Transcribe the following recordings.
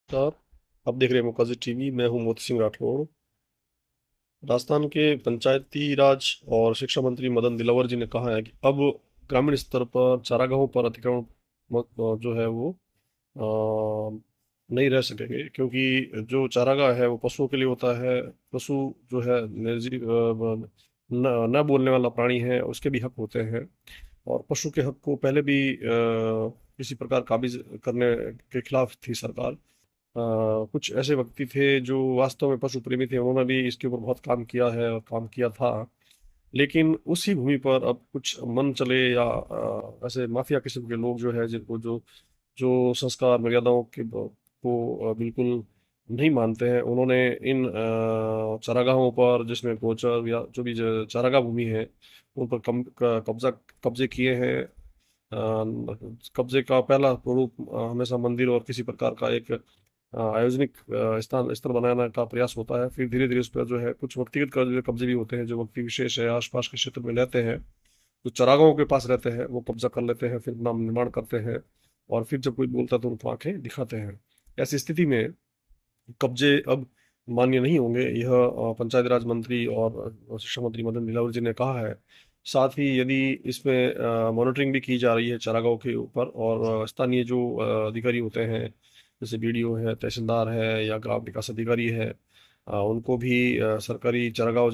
Sir, आप देख रहे हैं मुकाजी टीवी। मैं हूं मोती सिंह राठौड़। राजस्थान के पंचायती राज और शिक्षा मंत्री मदन दिलावर जी ने कहा है कि अब ग्रामीण स्तर पर चारागाहों पर अतिक्रमण जो है वो नहीं रह सकेंगे, क्योंकि जो चारागाह है वो पशुओं के लिए होता है। पशु जो है न बोलने वाला प्राणी है, उसके भी हक होते हैं। और पशु के हक को पहले भी किसी प्रकार काबिज करने के खिलाफ थी सरकार। कुछ ऐसे व्यक्ति थे जो वास्तव में पशु प्रेमी थे, उन्होंने भी इसके ऊपर बहुत काम किया है और काम किया था। लेकिन उसी भूमि पर अब कुछ मन चले या ऐसे माफिया किस्म के लोग जो है, जिनको जो जो संस्कार मर्यादाओं को बिल्कुल नहीं मानते हैं, उन्होंने इन चारागाहों पर, जिसमें गोचर या जो भी चारागाह भूमि है, उन पर कब्जे किए हैं। कब्जे का पहला रूप हमेशा मंदिर और किसी प्रकार का एक आयोजनिक स्थल बनाने का प्रयास होता है। फिर धीरे धीरे उस पर जो है कुछ व्यक्तिगत कब्जे भी होते हैं, जो व्यक्ति विशेष है आसपास के क्षेत्र में रहते हैं, जो चरागाहों के पास रहते हैं, वो कब्जा कर लेते हैं, फिर नाम निर्माण करते हैं। और फिर जब कोई बोलता है तो उनको आंखें दिखाते हैं। ऐसी स्थिति में कब्जे अब मान्य नहीं होंगे, यह पंचायत राज मंत्री और शिक्षा मंत्री मदन दिलावर जी ने कहा है। साथ ही यदि इसमें मॉनिटरिंग भी की जा रही है चारागाहों के ऊपर, और स्थानीय जो अधिकारी होते हैं, जैसे बीडीओ है, तहसीलदार है या ग्राम विकास अधिकारी है, उनको भी सरकारी चारागाह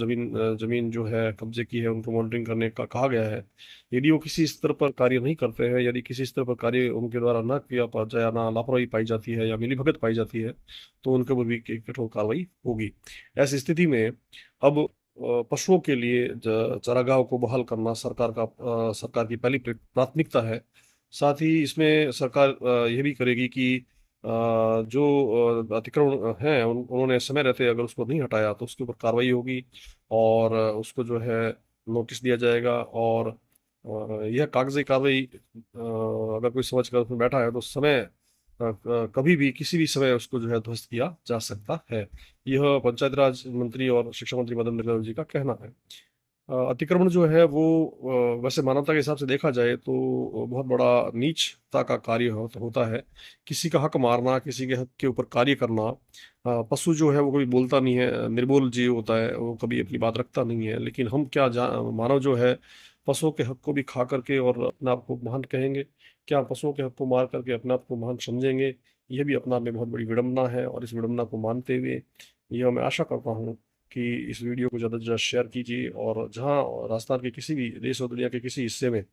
जमीन जो है कब्जे की है, उनको मॉनिटरिंग करने का कहा गया है। यदि वो किसी स्तर पर कार्य नहीं करते हैं, यदि किसी स्तर पर कार्य उनके द्वारा ना किया पा जाए, ना लापरवाही पाई जाती है या मिलीभगत पाई जाती है, तो उनके ऊपर भी कठोर कार्रवाई होगी। ऐसी स्थिति में अब पशुओं के लिए चारागाह को बहाल करना सरकार की पहली प्राथमिकता है। साथ ही इसमें सरकार यह भी करेगी कि जो अतिक्रमण है, उन्होंने समय रहते अगर उसको नहीं हटाया तो उसके ऊपर कार्रवाई होगी। और उसको जो है नोटिस दिया जाएगा। और यह कागजी कार्रवाई अगर कोई समझ कर उसमें बैठा है तो कभी भी किसी भी समय उसको जो है ध्वस्त किया जा सकता है। यह पंचायत राज मंत्री और शिक्षा मंत्री मदन लाल जी का कहना है। अतिक्रमण जो है वो वैसे मानवता के हिसाब से देखा जाए तो बहुत बड़ा नीचता का कार्य होता है। किसी का हक मारना, किसी के हक के ऊपर कार्य करना। पशु जो है वो कभी बोलता नहीं है, निर्बोल जीव होता है, वो कभी अपनी बात रखता नहीं है। लेकिन हम क्या मानव जो है पशुओं के हक को भी खा करके और अपने आप को महान कहेंगे? क्या पशुओं के हक को मार करके अपने आप को महान समझेंगे? यह भी अपना में बहुत बड़ी विडंबना है। और इस विडंबना को मानते हुए यह मैं आशा करता हूँ कि इस वीडियो को ज़्यादा से ज़्यादा शेयर कीजिए। और जहाँ राजस्थान के किसी भी देश और दुनिया के किसी हिस्से में,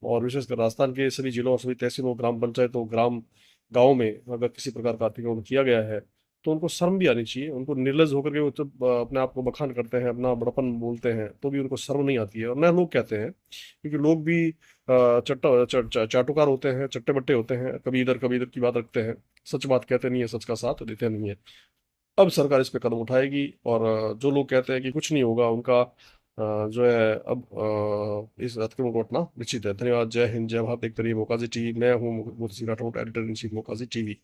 और विशेषकर राजस्थान के सभी जिलों और सभी तहसीलों, ग्राम पंचायतों, ग्राम गाँव में अगर किसी प्रकार का अतिक्रमण किया गया है, तो उनको शर्म भी आनी चाहिए। उनको निर्लज होकर के वो जब अपने आप को बखान करते हैं, अपना बड़पन बोलते हैं, तो भी उनको शर्म नहीं आती है। और नए लोग कहते हैं, क्योंकि लोग भी चाटुकार होते हैं, चट्टे बट्टे होते हैं, कभी इधर की बात रखते हैं, सच बात कहते नहीं है, सच का साथ देते नहीं है। अब सरकार इस पे कदम उठाएगी। और जो लोग कहते हैं कि कुछ नहीं होगा, उनका जो है अब इस अतिक्रमण को हटना निश्चित है। धन्यवाद। जय हिंद, जय भारत। एक तरीके मोकाजी टीवी। मैं हूँ Moti Singh Rathore, editor in chief Mokaji TV.